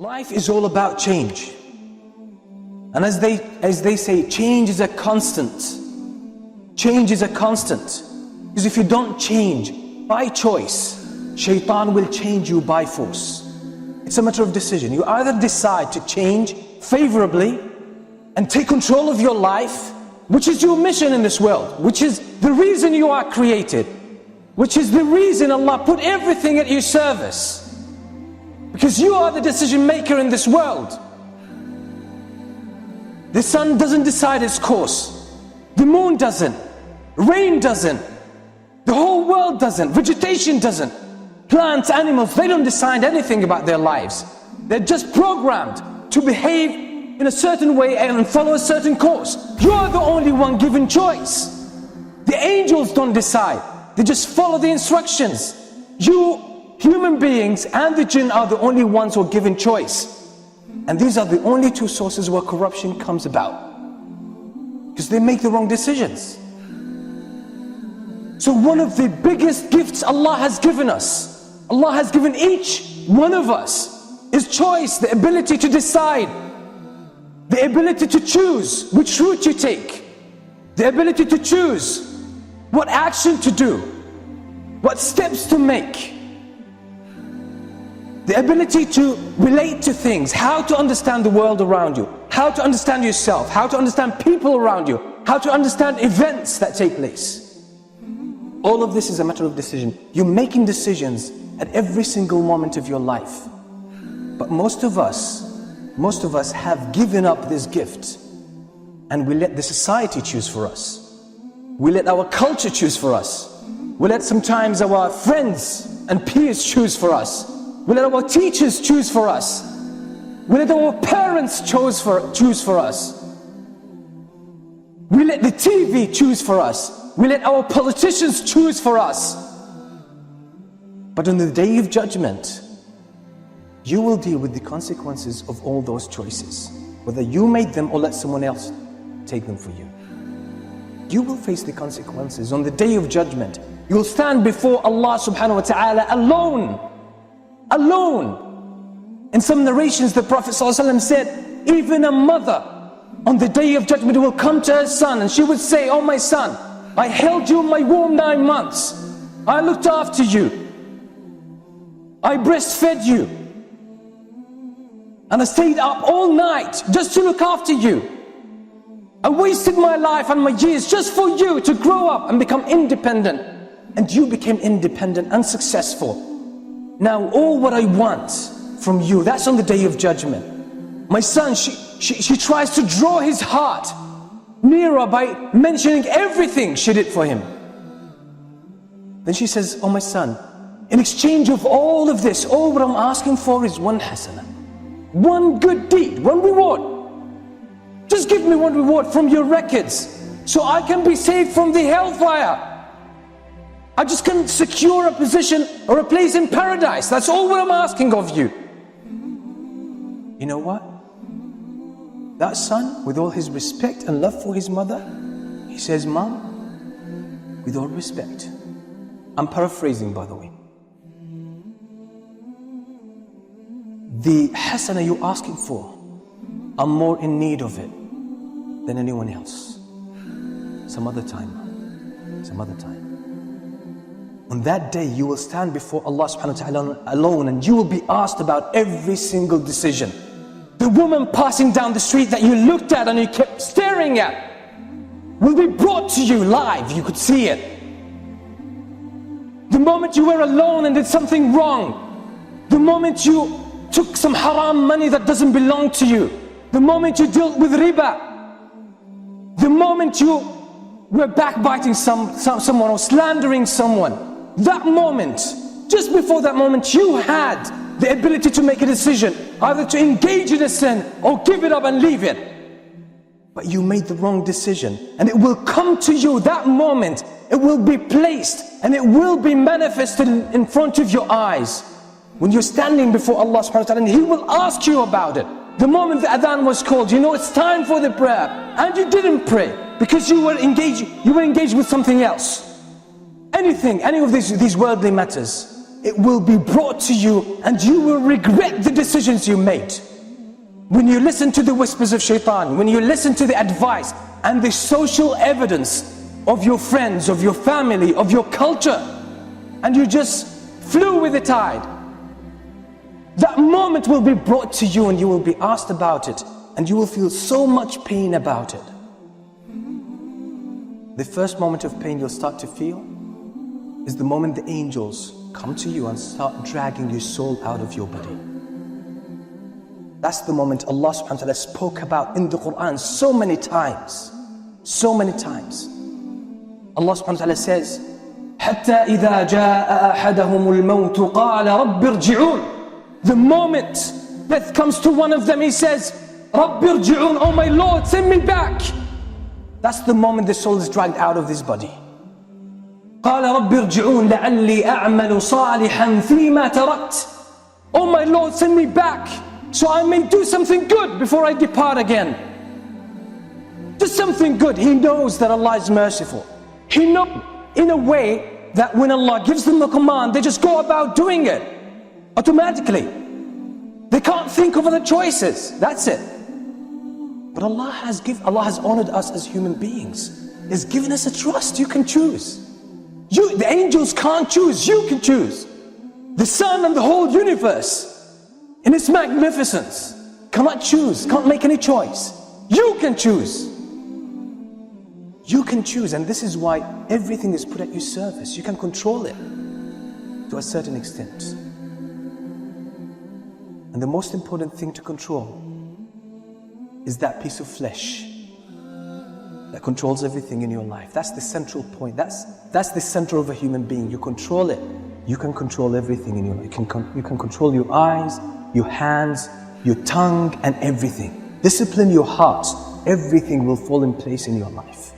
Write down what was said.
Life is all about change. And as they say, change is a constant. Change is a constant. Because if you don't change by choice, Shaytan will change you by force. It's a matter of decision. You either decide to change favorably and take control of your life, which is your mission in this world, which is the reason you are created, which is the reason Allah put everything at your service. Because you are the decision maker in this world. The sun doesn't decide its course. The moon doesn't. Rain doesn't. The whole world doesn't. Vegetation doesn't. Plants, animals, they don't decide anything about their lives. They're just programmed to behave in a certain way and follow a certain course. You're the only one given choice. The angels don't decide. They just follow the instructions. You, human beings and the jinn, are the only ones who are given choice. And these are the only two sources where corruption comes about. Because they make the wrong decisions. So one of the biggest gifts Allah has given us, Allah has given each one of us, is choice, the ability to decide, the ability to choose which route you take, the ability to choose what action to do, what steps to make, the ability to relate to things, how to understand the world around you, how to understand yourself, how to understand people around you, how to understand events that take place. All of this is a matter of decision. You're making decisions at every single moment of your life. But most of us have given up this gift, and we let the society choose for us. We let our culture choose for us. We let sometimes our friends and peers choose for us. We let our teachers choose for us. We let our parents choose for us. We let the TV choose for us. We let our politicians choose for us. But on the day of judgment, you will deal with the consequences of all those choices, whether you made them or let someone else take them for you. You will face the consequences on the day of judgment. You will stand before Allah subhanahu wa ta'ala alone. Alone. In some narrations, the Prophet ﷺ said, even a mother on the day of judgment will come to her son and she would say, "Oh my son, I held you in my womb 9 months. I looked after you. I breastfed you. And I stayed up all night just to look after you. I wasted my life and my years just for you to grow up and become independent. And you became independent and successful. Now all what I want from you," that's on the day of judgment. My son, she tries to draw his heart nearer by mentioning everything she did for him. Then she says, "Oh my son, in exchange of all of this, all what I'm asking for is one hasana, one good deed, one reward. Just give me one reward from your records so I can be saved from the hellfire. I just can secure a position or a place in paradise. That's all what I'm asking of you." You know what? That son, with all his respect and love for his mother, he says, "Mom, with all respect," I'm paraphrasing by the way, "the hasana you're asking for, I'm more in need of it than anyone else. Some other time, some other time." On that day you will stand before Allah subhanahu wa ta'ala alone, and you will be asked about every single decision. The woman passing down the street that you looked at and you kept staring at will be brought to you live, you could see it. The moment you were alone and did something wrong, the moment you took some haram money that doesn't belong to you, the moment you dealt with riba, the moment you were backbiting someone or slandering someone, that moment, just before that moment, you had the ability to make a decision, either to engage in a sin or give it up and leave it. But you made the wrong decision, and it will come to you that moment. It will be placed and it will be manifested in front of your eyes when you're standing before Allah subhanahu wa ta'ala, and He will ask you about it. The moment the adhan was called, you know it's time for the prayer, and you didn't pray because you were engaged with something else. Any of these worldly matters. it will be brought to you and you will regret the decisions you made. When you listen to the whispers of Shaytan, when you listen to the advice and the social evidence of your friends, of your family, of your culture, and you just flew with the tide, that moment will be brought to you and you will be asked about it and you will feel so much pain about it. The first moment of pain you'll start to feel is the moment the angels come to you and start dragging your soul out of your body. That's the moment Allah subhanahu wa ta'ala spoke about in the Quran so many times. So many times. Allah subhanahu wa ta'ala says, حَتَّى إِذَا جَاءَ أَحَدَهُمُ الْمَوْتُ قَالَ رَبِّ ارْجِعُونَ. The moment death comes to one of them, he says, رَبِّ ارْجِعُونَ, oh my Lord, send me back. That's the moment the soul is dragged out of this body. قَالَ رَبِّ ارْجِعُونَ لَعَلِّي أَعْمَلُ صَالِحًا فِي مَا تَرَكْتُ. Oh my Lord, send me back so I may do something good before I depart again. Do something good. He knows that Allah is merciful. He knows in a way that when Allah gives them the command, they just go about doing it automatically. They can't think of other choices. That's it. But Allah has honored us as human beings. He's given us a trust. You can choose. The angels can't choose. You can choose. The sun and the whole universe in its magnificence cannot choose, can't make any choice. You can choose. You can choose, and this is why everything is put at your service. You can control it to a certain extent. And the most important thing to control is that piece of flesh that controls everything in your life. That's the central point. That's the center of a human being. You control it. You can control everything in your life. You can control your eyes, your hands, your tongue, and everything. Discipline your heart. Everything will fall in place in your life.